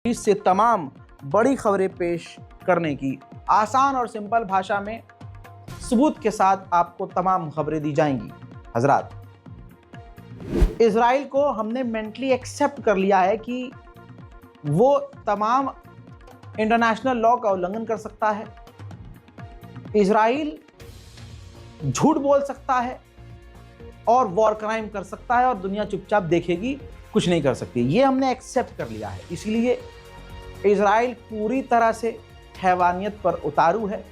से तमाम बड़ी खबरें पेश करने की आसान और सिंपल भाषा में सबूत के साथ आपको तमाम खबरें दी जाएंगी। हजरात, इजराइल को हमने मेंटली एक्सेप्ट कर लिया है कि वो तमाम इंटरनेशनल लॉ का उल्लंघन कर सकता है। इजराइल झूठ बोल सकता है और वॉर क्राइम कर सकता है और दुनिया चुपचाप देखेगी, कुछ नहीं कर सकती। ये हमने एक्सेप्ट कर लिया है। इसलिए इजराइल पूरी तरह से हैवानियत पर उतारू है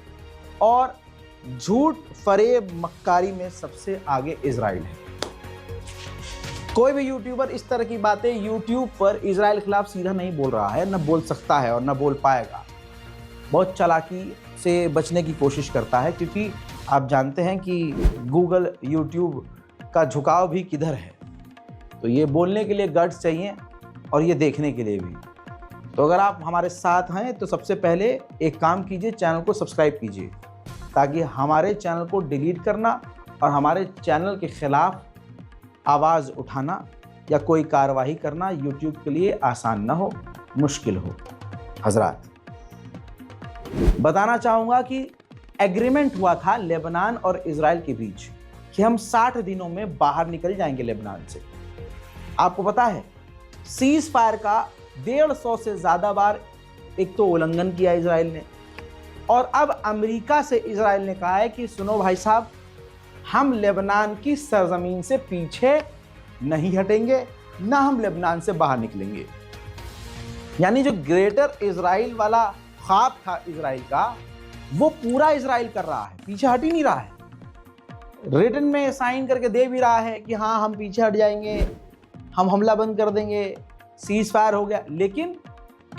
और झूठ फरेब मक्कारी में सबसे आगे इजराइल है। कोई भी यूट्यूबर इस तरह की बातें यूट्यूब पर इजराइल के खिलाफ सीधा नहीं बोल रहा है, न बोल सकता है और न बोल पाएगा। बहुत चालाकी से बचने की कोशिश करता है, क्योंकि आप जानते हैं कि गूगल यूट्यूब का झुकाव भी किधर है। तो ये बोलने के लिए गट्स चाहिए और ये देखने के लिए भी। तो अगर आप हमारे साथ हैं तो सबसे पहले एक काम कीजिए, चैनल को सब्सक्राइब कीजिए, ताकि हमारे चैनल को डिलीट करना और हमारे चैनल के खिलाफ आवाज़ उठाना या कोई कार्रवाई करना यूट्यूब के लिए आसान ना हो, मुश्किल हो। हजरात, बताना चाहूँगा कि एग्रीमेंट हुआ था लेबनान और इजराइल के बीच कि हम 60 दिनों में बाहर निकल जाएंगे लेबनान से। आपको पता है, सीज फायर का 150 से ज़्यादा बार एक तो उल्लंघन किया इजराइल ने, और अब अमेरिका से इजराइल ने कहा है कि सुनो भाई साहब, हम लेबनान की सरजमीन से पीछे नहीं हटेंगे, ना हम लेबनान से बाहर निकलेंगे। यानी जो ग्रेटर इजराइल वाला ख्वाब था इजराइल का, वो पूरा इजराइल कर रहा है, पीछे हट ही नहीं रहा है। रिटन में साइन करके दे भी रहा है कि हाँ हम पीछे हट जाएंगे, हम हमला बंद कर देंगे, सीज फायर हो गया, लेकिन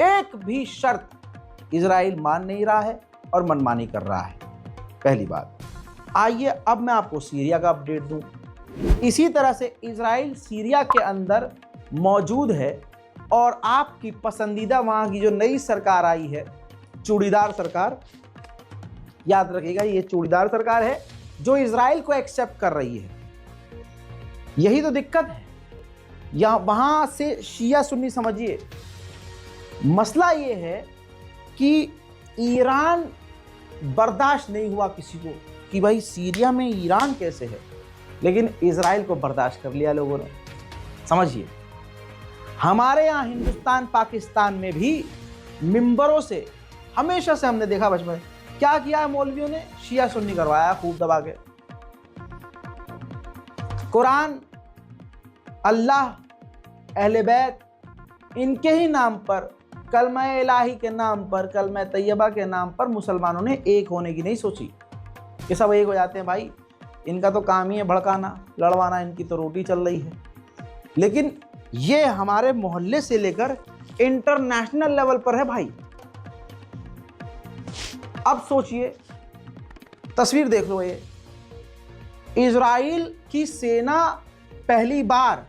एक भी शर्त इजराइल मान नहीं रहा है और मनमानी कर रहा है। पहली बात। आइए अब मैं आपको सीरिया का अपडेट दूं। इसी तरह से इजराइल सीरिया के अंदर मौजूद है और आपकी पसंदीदा वहां की जो नई सरकार आई है, चूड़ीदार सरकार, याद रखिएगा ये चूड़ीदार सरकार है जो इजराइल को एक्सेप्ट कर रही है। यही तो दिक्कत है। या वहां से शिया सुन्नी समझिए, मसला ये है कि ईरान बर्दाश्त नहीं हुआ किसी को कि भाई सीरिया में ईरान कैसे है, लेकिन इजराइल को बर्दाश्त कर लिया लोगों ने। समझिए, हमारे यहाँ हिंदुस्तान पाकिस्तान में भी मिंबरों से हमेशा से हमने देखा, बचपन में क्या किया है मौलवियों ने, शिया सुन्नी करवाया खूब दबा के। कुरान, अल्लाह, अहले बैत, इनके ही नाम पर, कलमा इलाही के नाम पर, कलमा तैयबा के नाम पर मुसलमानों ने एक होने की नहीं सोची कि सब एक हो जाते हैं। भाई इनका तो काम ही है भड़काना, लड़वाना, इनकी तो रोटी चल रही है। लेकिन ये हमारे मोहल्ले से लेकर इंटरनेशनल लेवल पर है भाई। अब सोचिए, तस्वीर देख लो, ये इजराइल की सेना पहली बार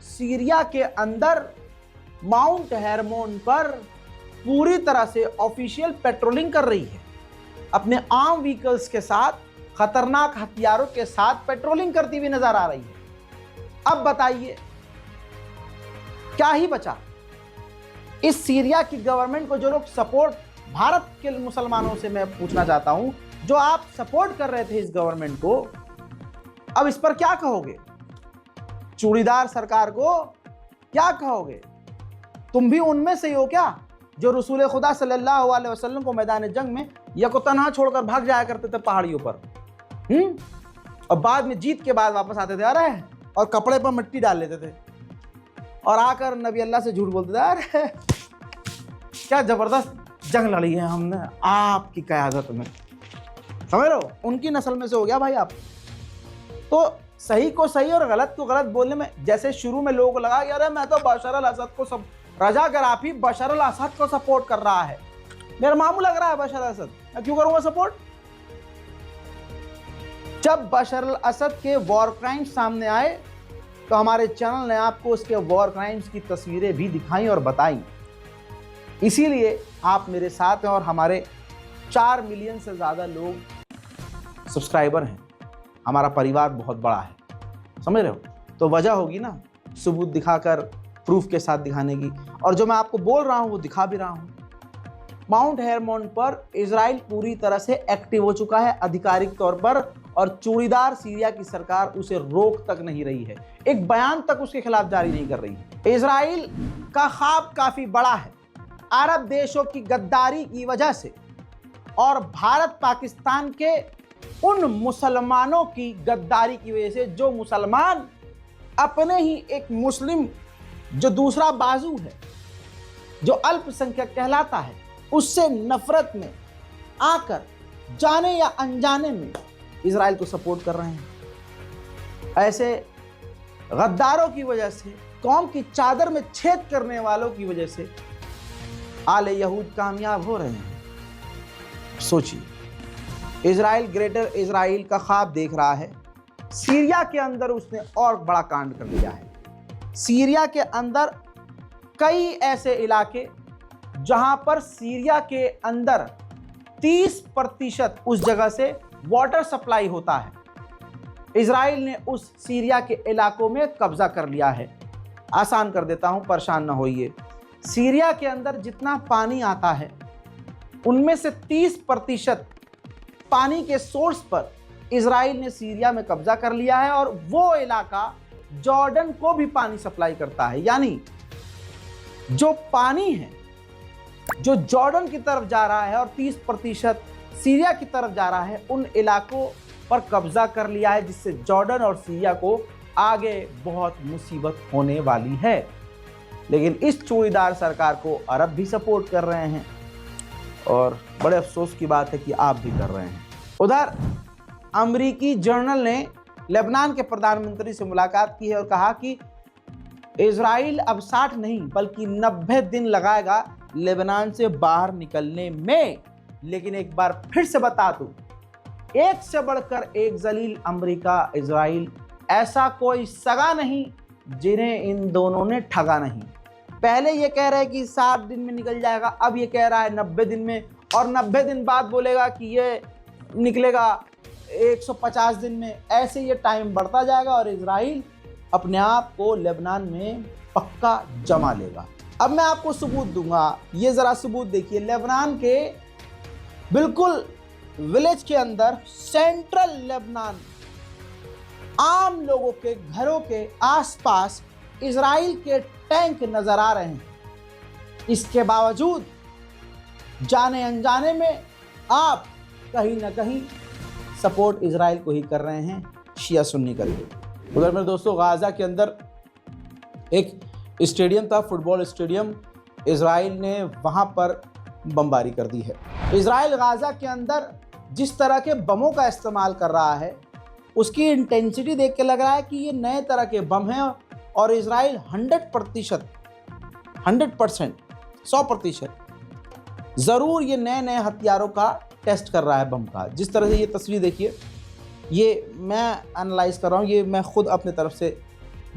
सीरिया के अंदर माउंट हेरमोन पर पूरी तरह से ऑफिशियल पेट्रोलिंग कर रही है। अपने आर्म व्हीकल्स के साथ, खतरनाक हथियारों के साथ पेट्रोलिंग करती हुई नजर आ रही है। अब बताइए क्या ही बचा। इस सीरिया की गवर्नमेंट को जो लोग सपोर्ट, भारत के मुसलमानों से मैं पूछना चाहता हूं, जो आप सपोर्ट कर रहे थे इस गवर्नमेंट को, अब इस पर क्या कहोगे? चूड़ीदार सरकार को क्या कहोगे? तुम भी उनमें से हो क्या जो रसूल खुदा सल्लल्लाहु अलैहि वसल्लम को मैदान जंग में यकोतन्हा छोड़कर भाग जाया करते थे पहाड़ियों पर, और बाद में जीत के बाद वापस आते थे, अरे, और कपड़े पर मिट्टी डाल लेते थे और आकर नबी अल्लाह से झूठ बोलते थे, अरे क्या जबरदस्त जंग लड़ी है हमने आपकी क़यादत में। समझ लो, उनकी नस्ल में से हो गया भाई आप। तो सही को सही और गलत को गलत बोलने में, जैसे शुरू में लोगों को लगा कि अरे मैं तो बशर अल असद को सब, रजा गराफी बशर अल असद को सपोर्ट कर रहा है, मेरा मामू लग रहा है बशर अल असद, मैं क्यों करूंगा सपोर्ट? जब बशर अल असद के वॉर क्राइम्स सामने आए तो हमारे चैनल ने आपको उसके वॉर क्राइम्स की तस्वीरें भी दिखाई और बताई। इसीलिए आप मेरे साथ हैं और हमारे 4 मिलियन से ज़्यादा लोग सब्सक्राइबर हैं। हमारा परिवार बहुत बड़ा है, समझ रहे हो? तो वजह होगी ना सबूत दिखाकर प्रूफ के साथ दिखाने की, और जो मैं आपको बोल रहा हूं वो दिखा भी रहा हूं। माउंट हेरमोन पर इजराइल पूरी तरह से एक्टिव हो चुका है आधिकारिक तौर पर, और चूड़ीदार सीरिया की सरकार उसे रोक तक नहीं रही है, एक बयान तक उसके खिलाफ जारी नहीं कर रही है। इजराइल का ख्वाब काफी बड़ा है, अरब देशों की गद्दारी की वजह से और भारत पाकिस्तान के उन मुसलमानों की गद्दारी की वजह से, जो मुसलमान अपने ही एक मुस्लिम जो दूसरा बाजू है, जो अल्पसंख्यक कहलाता है, उससे नफरत में आकर जाने या अनजाने में इजराइल को सपोर्ट कर रहे हैं। ऐसे गद्दारों की वजह से, कौम की चादर में छेद करने वालों की वजह से आले यहूद कामयाब हो रहे हैं। सोचिए, इजराइल ग्रेटर इजराइल का ख्वाब देख रहा है, सीरिया के अंदर उसने और बड़ा कांड कर दिया है। सीरिया के अंदर कई ऐसे इलाके जहां पर सीरिया के अंदर 30% उस जगह से वाटर सप्लाई होता है, इजराइल ने उस सीरिया के इलाकों में कब्जा कर लिया है। आसान कर देता हूं, परेशान ना होइए। सीरिया के अंदर जितना पानी आता है उनमें से 30% पानी के सोर्स पर इजराइल ने सीरिया में कब्जा कर लिया है, और वो इलाका जॉर्डन को भी पानी सप्लाई करता है। यानी जो पानी है जो जॉर्डन की तरफ जा रहा है और 30% सीरिया की तरफ जा रहा है, उन इलाकों पर कब्जा कर लिया है, जिससे जॉर्डन और सीरिया को आगे बहुत मुसीबत होने वाली है। लेकिन इस चूड़ीदार सरकार को अरब भी सपोर्ट कर रहे हैं, और बड़े अफसोस की बात है कि आप भी कर रहे हैं। उधर अमेरिकी जर्नल ने लेबनान के प्रधानमंत्री से मुलाकात की है और कहा कि इजराइल अब 60 नहीं बल्कि 90 दिन लगाएगा लेबनान से बाहर निकलने में। लेकिन एक बार फिर से बता दूं, एक से बढ़कर एक जलील अमेरिका इजराइल, ऐसा कोई सगा नहीं जिन्हें इन दोनों ने ठगा नहीं। पहले ये कह रहे हैं कि 60 दिन में निकल जाएगा, अब ये कह रहा है 90 दिन में, और 90 दिन बाद बोलेगा कि ये निकलेगा 150 दिन में। ऐसे ये टाइम बढ़ता जाएगा और इजराइल अपने आप को लेबनान में पक्का जमा लेगा। अब मैं आपको सबूत दूंगा, ये जरा सबूत देखिए। लेबनान के बिल्कुल विलेज के अंदर, सेंट्रल लेबनान, आम लोगों के घरों के आसपास इजराइल के टैंक नजर आ रहे हैं। इसके बावजूद जाने अनजाने में आप कहीं ना कहीं सपोर्ट इजराइल को ही कर रहे हैं, शिया सुन्नी करके। उधर मेरे दोस्तों, गाजा के अंदर एक स्टेडियम था, फुटबॉल स्टेडियम, इजराइल ने वहां पर बमबारी कर दी है। इजराइल गाजा के अंदर जिस तरह के बमों का इस्तेमाल कर रहा है, उसकी इंटेंसिटी देख के लग रहा है कि ये नए तरह के बम हैं, और इजराइल 100% 100% ज़रूर ये नए नए हथियारों का टेस्ट कर रहा है, बम का। जिस तरह से ये तस्वीर देखिए, ये मैं एनालाइज कर रहा हूँ, ये मैं खुद अपने तरफ से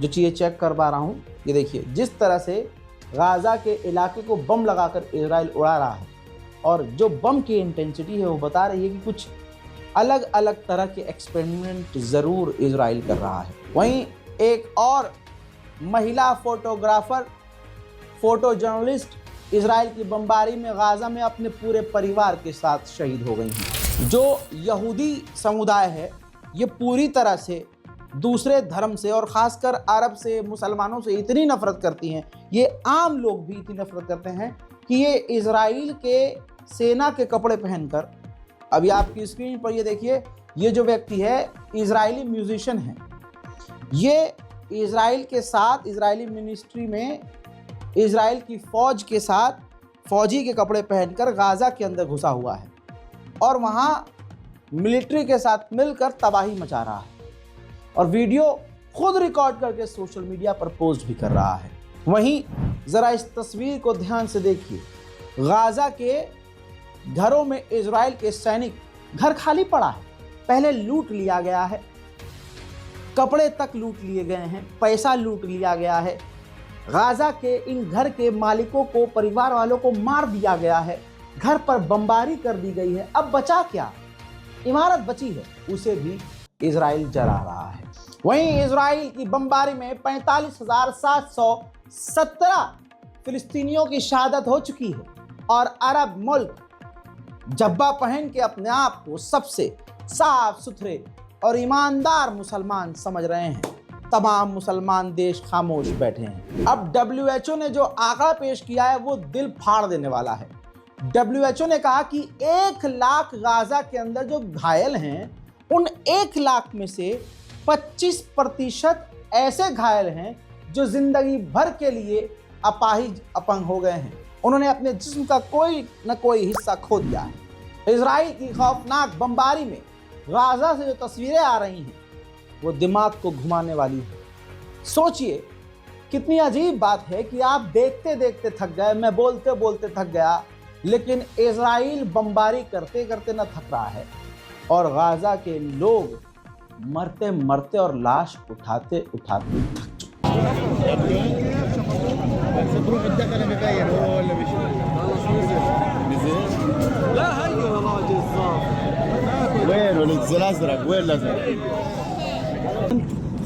जो चीज़ें चेक कर पा रहा हूँ। ये देखिए जिस तरह से गाजा के इलाके को बम लगाकर इजराइल उड़ा रहा है, और जो बम की इंटेंसिटी है वो बता रही है कि कुछ अलग अलग तरह के एक्सपेरिमेंट ज़रूर इजराइल कर रहा है। वहीं एक और महिला फोटोग्राफर, फोटो जर्नलिस्ट इजराइल की बमबारी में गाजा में अपने पूरे परिवार के साथ शहीद हो गई हैं। जो यहूदी समुदाय है, ये पूरी तरह से दूसरे धर्म से और ख़ासकर अरब से, मुसलमानों से इतनी नफ़रत करती हैं, ये आम लोग भी इतनी नफ़रत करते हैं कि ये इजराइल के सेना के कपड़े पहनकर, अभी आपकी स्क्रीन पर ये देखिए, ये जो व्यक्ति है इजरायली म्यूजिशियन है, ये इजराइल के साथ, इजरायली मिनिस्ट्री में इजराइल की फ़ौज के साथ फ़ौजी के कपड़े पहनकर गाजा के अंदर घुसा हुआ है, और वहाँ मिलिट्री के साथ मिलकर तबाही मचा रहा है, और वीडियो खुद रिकॉर्ड करके सोशल मीडिया पर पोस्ट भी कर रहा है। वहीं ज़रा इस तस्वीर को ध्यान से देखिए, गाजा के घरों में इजराइल के सैनिक, घर खाली पड़ा है, पहले लूट लिया गया है, कपड़े तक लूट लिए गए हैं, पैसा लूट लिया गया है, गाजा के इन घर के मालिकों को, परिवार वालों को मार दिया गया है, घर पर बमबारी कर दी गई है। अब बचा क्या? इमारत बची है, उसे भी इजराइल जला रहा है। वहीं इजराइल की बमबारी में 45,717 फिलिस्तीनियों की शहादत हो चुकी है और अरब मुल्क जब्बा पहन के अपने आप को सबसे साफ सुथरे और ईमानदार मुसलमान समझ रहे हैं। तमाम मुसलमान देश खामोश बैठे हैं। अब WHO ने जो आंकड़ा पेश किया है वो दिल फाड़ देने वाला है। WHO ने कहा कि 1 लाख गाजा के अंदर जो घायल हैं उन 1 लाख में से 25% ऐसे घायल हैं जो जिंदगी भर के लिए अपाहिज अपंग हो गए हैं। उन्होंने अपने जिस्म का कोई न कोई हिस्सा खो दिया है। इजराइल की खौफनाक बमबारी में गाजा से जो तस्वीरें आ रही हैं वो दिमाग को घुमाने वाली है। सोचिए कितनी अजीब बात है कि आप देखते देखते थक गए, मैं बोलते बोलते थक गया, लेकिन इजराइल बमबारी करते करते न थक रहा है और गाजा के लोग मरते मरते और लाश उठाते उठाते थक चुके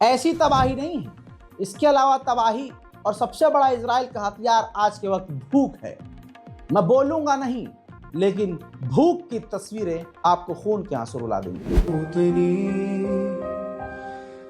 ऐसी तबाही नहीं है, इसके अलावा तबाही और सबसे बड़ा इजराइल का हथियार आज के वक्त भूख है। मैं बोलूंगा नहीं, लेकिन भूख की तस्वीरें आपको खून के आंसू रुला देंगी।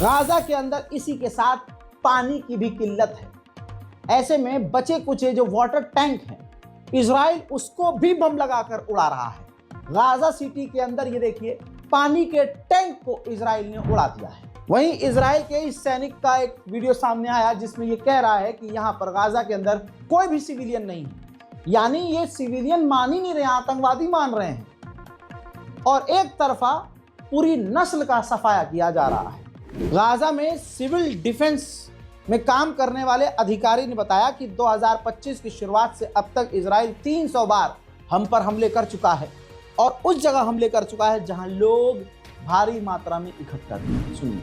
गाजा के अंदर इसी के साथ पानी की भी किल्लत है। ऐसे में बचे कुचे जो वाटर टैंक हैं, इजराइल उसको भी बम लगाकर उड़ा रहा है। गाजा सिटी के अंदर ये देखिए पानी के टैंक को इजराइल ने उड़ा दिया है। वहीं इजराइल के इस सैनिक का एक वीडियो सामने आया जिसमें ये कह रहा है कि यहाँ पर गाजा के अंदर कोई भी सिविलियन नहीं है, यानी ये सिविलियन मान ही नहीं रहे, आतंकवादी मान रहे हैं और एक तरफा पूरी नस्ल का सफाया किया जा रहा है। गाजा में सिविल डिफेंस में काम करने वाले अधिकारी ने बताया कि 2025 की शुरुआत से अब तक इजराइल 300 बार हम पर हमले कर चुका है और उस जगह हमले कर चुका है जहां लोग भारी मात्रा में इकट्ठा थे। सुनिए।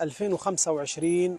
2025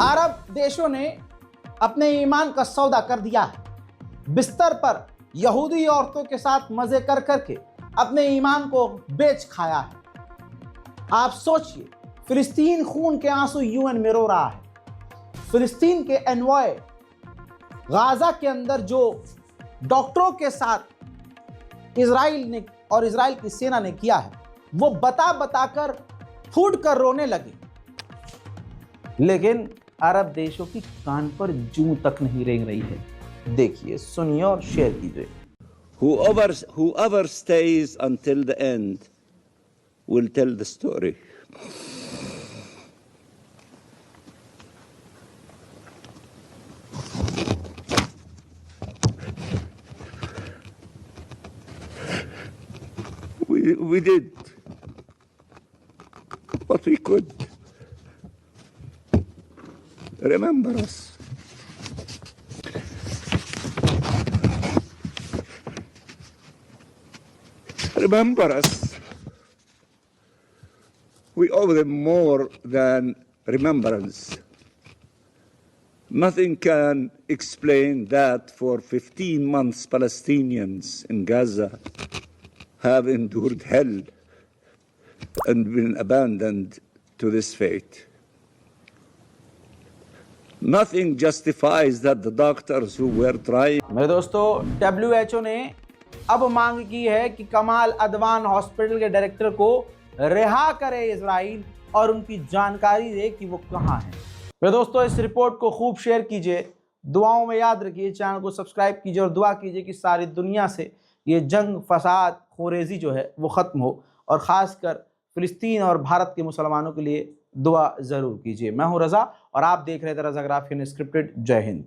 अरब देशों ने अपने ईमान का सौदा कर दिया है। बिस्तर पर यहूदी औरतों के साथ मजे कर करके अपने ईमान को बेच खाया है। आप सोचिए, फिलिस्तीन खून के आंसू यूएन में रो रहा है। फिलिस्तीन के एनवॉय गाजा के अंदर जो डॉक्टरों के साथ इजराइल ने और इजराइल की सेना ने किया है वो बता बताकर फूट कर रोने लगे, लेकिन अरब देशों की कान पर जूं तक नहीं रेंग रही है। देखिए, सुनिए और शेयर कीजिए। Whoever stays until the end will tell the story. We did what we could. Remember us. remember us. We owe them more than remembrance. Nothing can explain that for 15 months Palestinians in Gaza have endured hell and been abandoned to this fate. Nothing justifies that the doctors who were trying. मेरे दोस्तों, WHO ने अब मांग की है कि कमाल अदवान hospital के डायरेक्टर को रिहा करे इजराइल और उनकी जानकारी दे कि वो कहां है। मेरे दोस्तों, इस रिपोर्ट को खूब शेयर कीजिए, दुआओं में याद रखिए, चैनल को सब्सक्राइब कीजिए और दुआ कीजिए कि सारी दुनिया से ये जंग, फसाद, खोरेजी जो है वो ख़त्म हो और ख़ासकर फ़िलिस्तीन और भारत के मुसलमानों के लिए दुआ ज़रूर कीजिए। मैं हूं रज़ा और आप देख रहे थे रज़ा ग्राफी अनस्क्रिप्टेड। जय हिंद।